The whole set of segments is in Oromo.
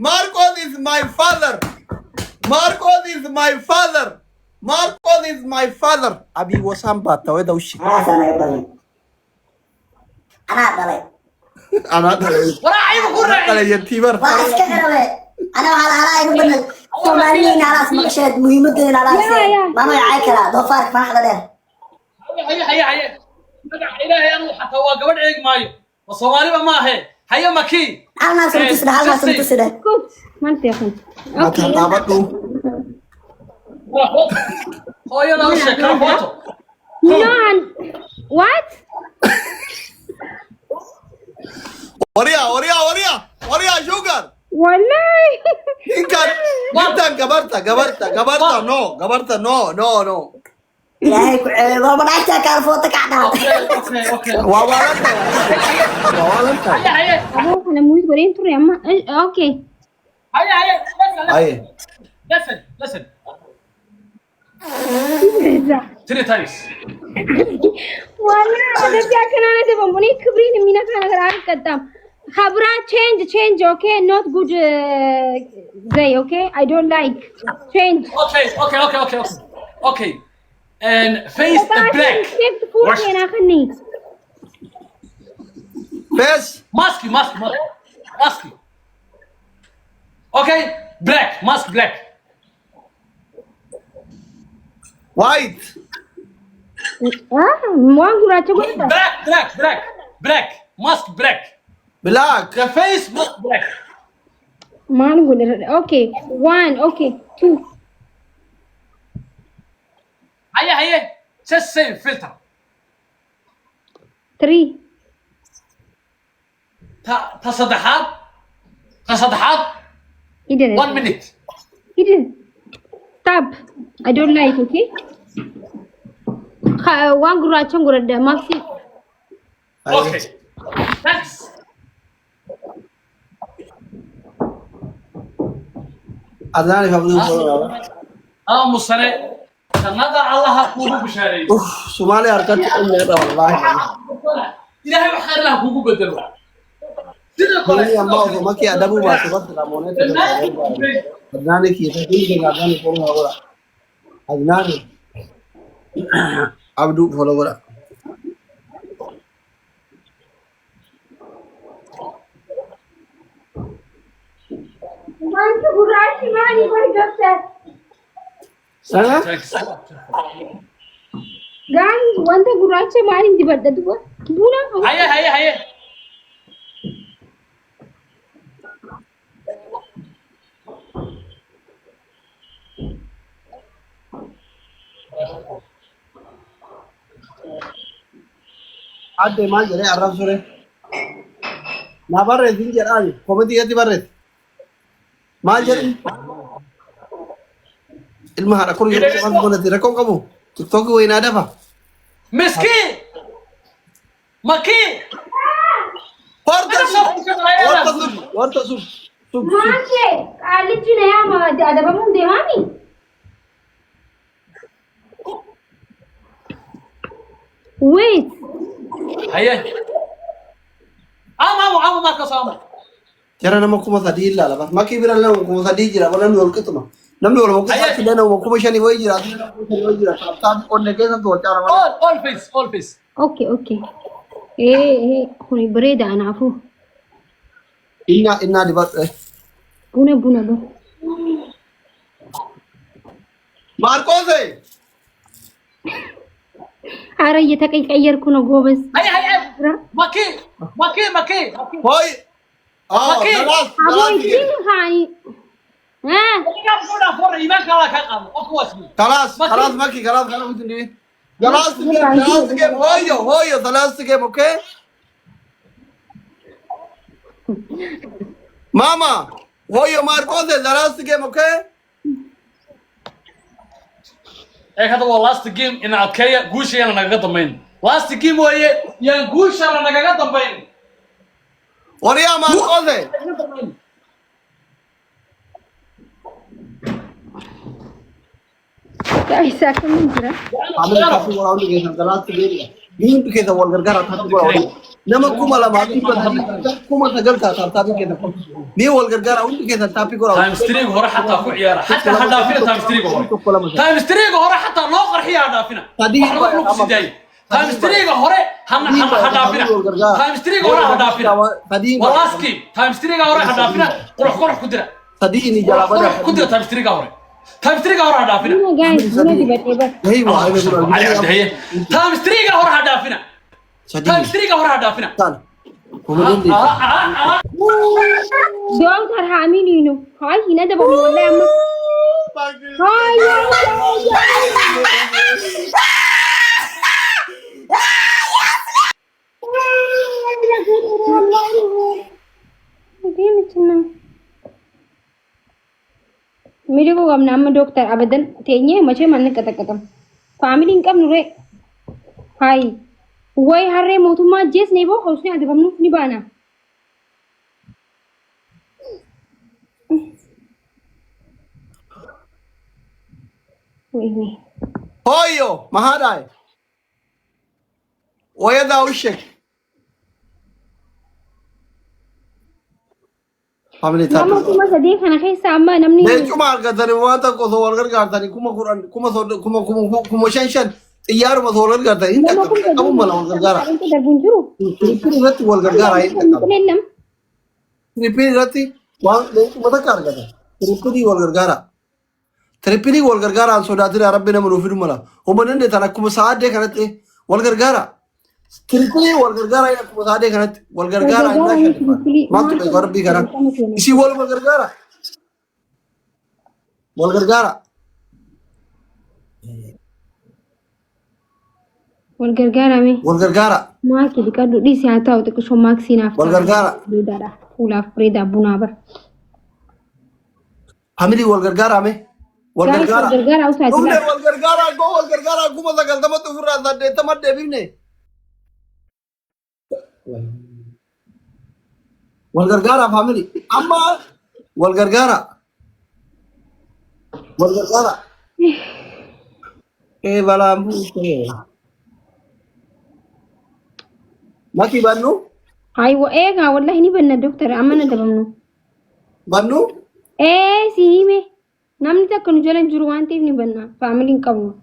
Marcos is my father. Marcos is my father. Marcos is my father. Abi wasamba taweda ushi. خلاص انا يضل انا ضلي Ana da. Wara ayuu ku raacay. Kala yatibar. واسك قروي انا على يقبل سوماليين على اسم مشهد مهمتين على ما ما يعاكلا دو فارق ما حدا له Haye. Magaca Ilaahay anu xataa waa gabadh eeg maayo. Waa Soomaaliba ma ahe. Haye maki. halna سنتسده halna سنتسده Good. Man fiican. Mata nabadu. Hooyada u sheeg ka foto. No. What? Waria sugar. Wallahi. Intan gabarta no. يا هيك ما نحكي كان فوتك عنا Okay. Wawalanta. Haye. Abo kana muus gorin tur yamma. Okay. Haye. Aye. Listen. Three times. Wallahi ada kya kana na se bomboni khibri ne mina kana garan katam. Khabra change okay, not good day okay. I don't like change. Okay. And face the black. Shift food Wash. yana khani. Face. Mask. Okay, black. Mask black. White. Mwangura chagota. Black. Mask black. Black. The face mask black. Man gula. Okay. 1 okay. 2 Haye. Just say filter. 3 Ta صدحات. He didn't. 1 minute. He didn't. Stop. I don't like, okay? Wangura changura da maxi. Okay. Thanks. Adnan kabul Musane. Sanada Allah kugu bisharay. Somali arkan ummeeda wallahi. Ilaahay wax khayr lah kugu bedelo. Kuni amma oo maki adabu ba su badla moneta. Adnan ki tadin ga Adnan ko ma wala. Adnan Abdu follow wala. Mantu gurashi mani bari doctor. Sana? Guys, wanta gurashi mani di badda duwa. Buna. Haye. Adde ma jere arab sure. Na barre dinjer ali. Komedi yati barre. Ma jere. Ilmaha rakun yusuf bona rakon kamu. TikTok ko ina dafa. Miskin. Maki. Warta sub. Manche, alichi naya ma ada bamun devani. Wait. Haye. Ama ma ka samu. Jara nama kuma sadi illa la bas maki biran la kuma sadi jira wala mi wal kituma namni wala ko sadi lana wa kuma shani wai jira ta onne ke san to chara wala All face. Okay. Eh, kuni bereda ana afu. inna di bas Buna ba. Marcos Ara እየተቀየርኩ ነው ጎበዝ። Haye. Maki. hoy Maki. አቦይ ግን ሃኒ Ina fura fora iman kala ka qabo. Okwaasmi. خلاص مكي خلاص ودني خلاص جيم هويو ثلاث جيم اوكي ماما هويو ماركوس ثلاث جيم اوكي Hada waa last game in adkaya guushayna naga dambeyn. Last game waye yaan guushana naga dambeyn. وريا ماركوس كايسا كم جرا عامل كافي وراوند جيم ثلاث جيم مين بكذا والغرغره تحت وراوند nama kuma lama kuma sagalta taapii keessa mee wal gargaara hundi keessa taapii koraa تايم ستريك هورا حتى كو عيارة حتى هدافنا تايم ستريك هورا تايم ستريك هورا حتى لو قرحي هدافنا تايم ستريك هورا هدافنا تايم ستريك هورا هدافنا والاسكي تايم ستريك هورا هدافنا قرح كدرة صديقني جلابنا كدرة تايم ستريك هورا تايم ستريك هورا هدافنا guys هنا دي بس ايوه علي عبد هي تايم ستريك هورا هدافنا تايم ستريك هورا هدافنا دكتور حاملينه هاي هنا ده بقول له أما هاي मेरे को अब नाम डॉक्टर अबदन तेन्ये मचे मन कत कतम फैमिली इनकम नुरे हाय वही हर रे मोतुमा जेस नहीं वो उसने आधे बमनु निभाना वही هايو ما هذا ويدا وشك family tap mama kuma sadiq khana kai sama namni ne cuma argatani wanta ko so walgar gartani kuma quran kuma shan tiyar ma so walgar gartani inta abu mala walgar gara inta darbunjuru rat walgar gara inta nenam tripiri rati wa ne mata kar gata tripiri walgar gara tripiri walgar gara an so dadira rabbina murufir mala o banande tana kuma saade kanate walgar gara tripiri walgar gara ina kuma saade kanate walgar gara ina shan ma to be garbi gara isi walgar gara walgar gara والغرغارة مي والغرغارة ما كده كادو دي ساعتها وتكشو ماكسي نافتا والغرغارة بريدا فولا فريدا بونابر family والغرغارة مي والغرغارة والغرغارة أو ساعتها والغرغارة go والغرغارة go ما تقول تما تفرّا ده تما دبيبني والغرغارة family أما والغرغارة إيه بلا مو ما كي بنو أيوة إيه والله إني بنا دكتور أمانة دبمنو بنو إيه سيمي نامني تكنو جلن جروان تيفني بنا فاميلين كابنو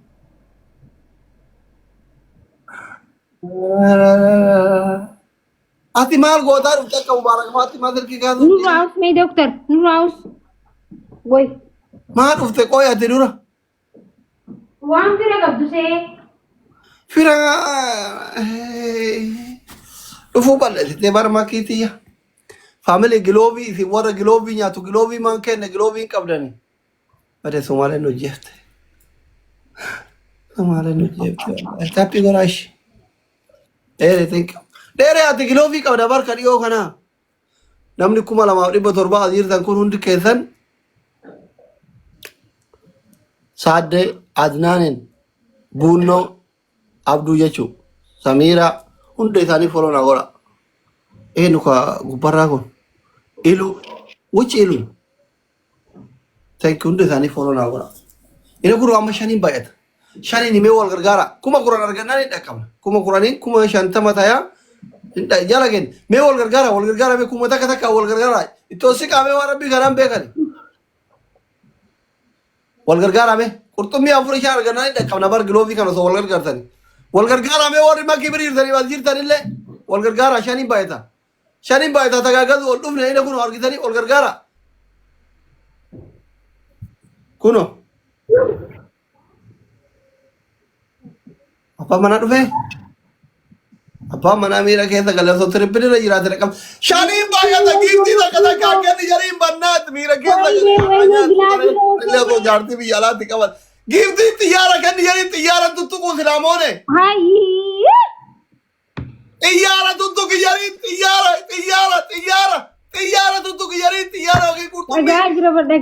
أتي مال غوتار وتك مبارك فاتي ما تركي كذا نور راوس مي دكتور نور راوس وي ما رفت كوي أتي نورا وان فيرا قبضو سي فيرا رفو بالله تبار ما كيتيا family جلوبي في ورا جلوبي نياتو جلوبي ما كان جلوبي قبلني بدي سومالي نجيت سومالي نجيت تابي غراش إيه تينك ديري أتي جلوبي قبل بار كريو خنا نمني كم على ما ريبة تربا أدير تنكون هندي كيسن سعد عدنان بونو عبدو يشو سميرة هندي ثاني فلو نقولا إيه نكوا غبراكون إلو وش إلو تاني هندي ثاني فلو نقولا إنه كرو أما شانين بايت شانين يمي والغرغارا كم قران أرجعنا ندكمل كم قرانين كم شانتا متايا إنت جالكين مي والغرغارا مي كم تكا والغرغارا إتوسي كامي واربي غرام بيكاري والغرغارا مي كرتمي أفريقيا أرجعنا ندكمل نبار جلوبي كانوا سو والغرغارا ثاني والغرغارا مي واري ما كبير ثاني وزير ثاني له والغرغارا شانين بايتا تكاغد ولوم نهينا كونو أرجع ثاني والغرغارا كونو apa mana tuh fe? Apa mana mira kita kalau so terpilih lagi rata rekam. Shani bayar tak gifti tak kata kaget ni jadi banat mira kita. Lihat tu jarti bi jalan tikawat. Gifti tiara kan ni jadi tiara tu tu kau silamone. Hai Tiara tu tu jadi tiara tu tu jadi tiara oke kurtu.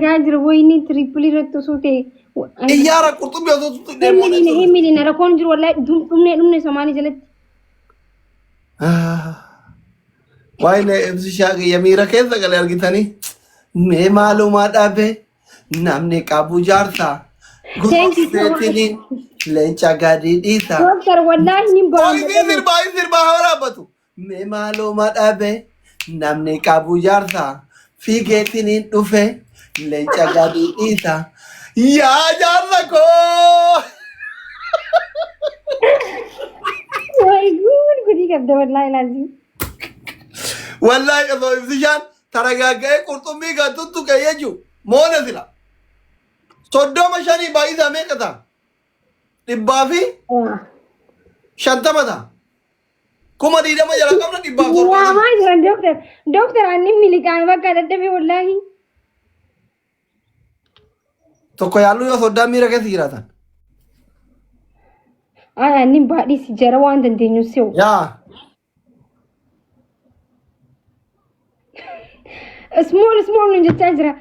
Gajra वो इन्हीं ट्रिपली रत्तो सोते Tiara kurtu biasa tu tu demo. Himili nara कौन जरूर वाला तुमने समानी चले Why ne MC Shaggy ya mira kita kalau lagi tani. Me malumat abe namne kabu jarta. Thank you so much. Lenca gadi dita. Dokter wallahi ni Oi sir bahara batu. me maaluma dhabe namni qabu jaarsa fiigeetiin hin dhufe leenca gadi dhiisa yaa jaarsa koo. Way good gudi qabda wallahi lazim. Wallahi qaba ibsishaan taragaaga'ee qurxummii kan tuttuqe jechuun moona sila. Soddoma shanii baay'isaa meeqa ta'a? Dhibbaa fi shantama ta'a. Kuma diidama jala qabna dhibbaaf Wah, torba. maa jiran doktor. Doktor ani milikaan bakka dadhabe wallahi. Tokko yaalluu yoo soddaan miira keessa jiraatan. Ay ani baadhii si jara waan dandeenyu se'u. Yaa. Small nun jechaa jira.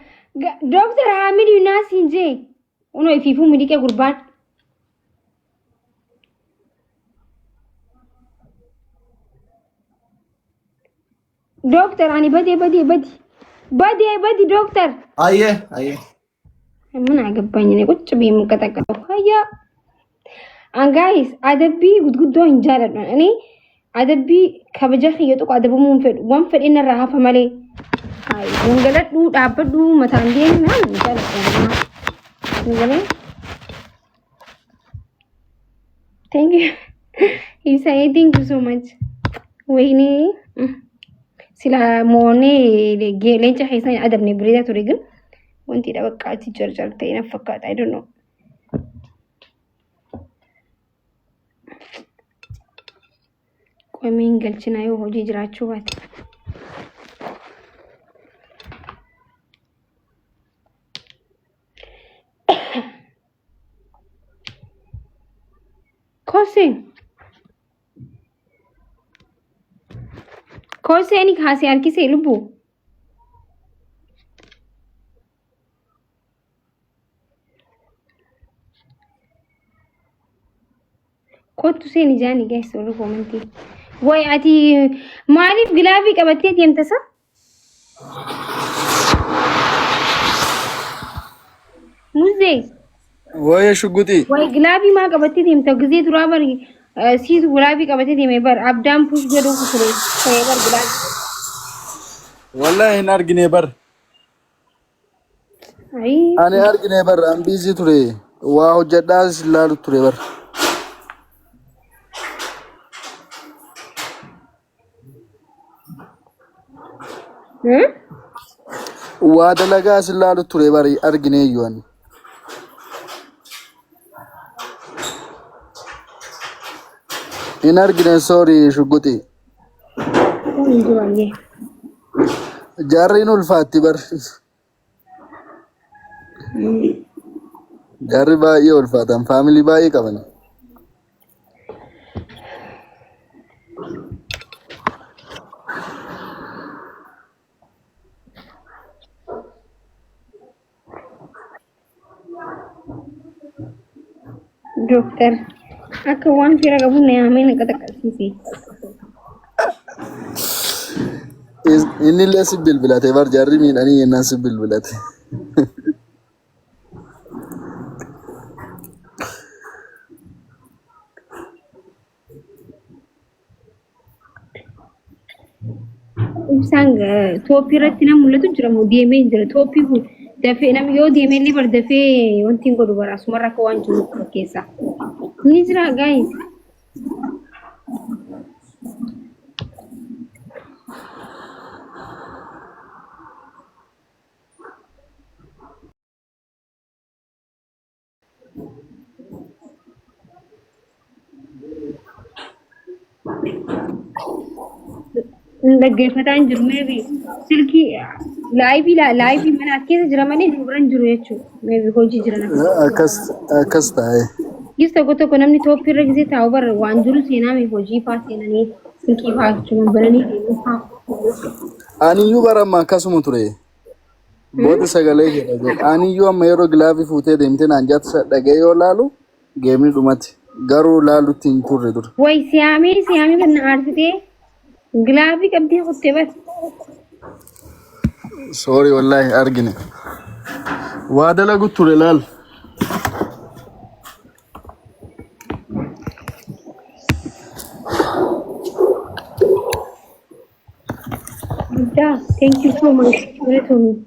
Doktor Hamid Yunas hinje. Uno ifiifuu midike gurbaan. Doktor ani badi doktor. Ayyee. Mana agabbaኝ ne ቁጭ ብዬ የምንቀጠቀጠው ሀያ አንጋይስ አደቢ ጉድጉዶ እንጃለድ ነው እኔ አደቢ ከበጀህ የጡቅ አደቡ ወን ፈዲነ ረሃፈ መሌ አይ ወንገለዱ ዳበዱ መታንዴ ና እንጃለድ ነው እንግዲህ thank you you say thank you so much ወይኔ ስለ ሞኔ ሌንጫ ሄሳኝ አደብኔ ብሬዳ ቱሪ ግን wanti da bakka ati jarjar ta'e na fakkaata I don't know qomiin galchina yoo hojii jiraachuu baate koseen kaasee harkisee lubbuu kottu seeni jaani guys warra commenti way ati maaliif gilaabii qabattee deemtasa muze way shuguti way gilaabii maa qabattee deemta gizee duraa bar siisu gilaabii qabattee deeme bar abdaan push godhu ture ta'ee bar gilaabii wallahi hin argine bar ay ani argine bar an busy ture waa hojjedhaas ilaalu ture bar waa dalagaas ilaalu ture bar argine iyyuu in argine sorry shuguti injuwaye jarrin ulfaatti bar jarri baay'ee ulfaatan family baay'ee qaban dokter akka waan fira qabu na yaamee naqaxaqalsiise inni illee si bilbilate bar jarri miidhanii yennaan si bilbilate ibsaan tooppii irratti nama mul'atu jira moo deemee jira tooppii kun dafee nam yoo deemee illee bar dafee wanti hin godhu bara asumarra akka waan jiru keessa ni jira guys dhaggeeffataan jiru maybe silkii laayivii mana keessa jira malee duran jiru jechuudha maybe hojii jiran akkas ta'e gis tokko namni tooppii irra gisee taa'u bara waan jiru seenaa maybe hojii faa seenanii silkii faa jechuudha bananii deemuu faa aniyyuu baramma akkasuma ture booda sagalee jedha aniyyuu amma yeroo gilaafii fuutee deemtee naan jaata dhagee yoo laalu geemni dhumatti garuu laalutti hin turre dur way siyaamee kan aarsitee gilaafii qabdee kuttee bas sorry wallahi argine waa dalagu ture laal Thank you so much.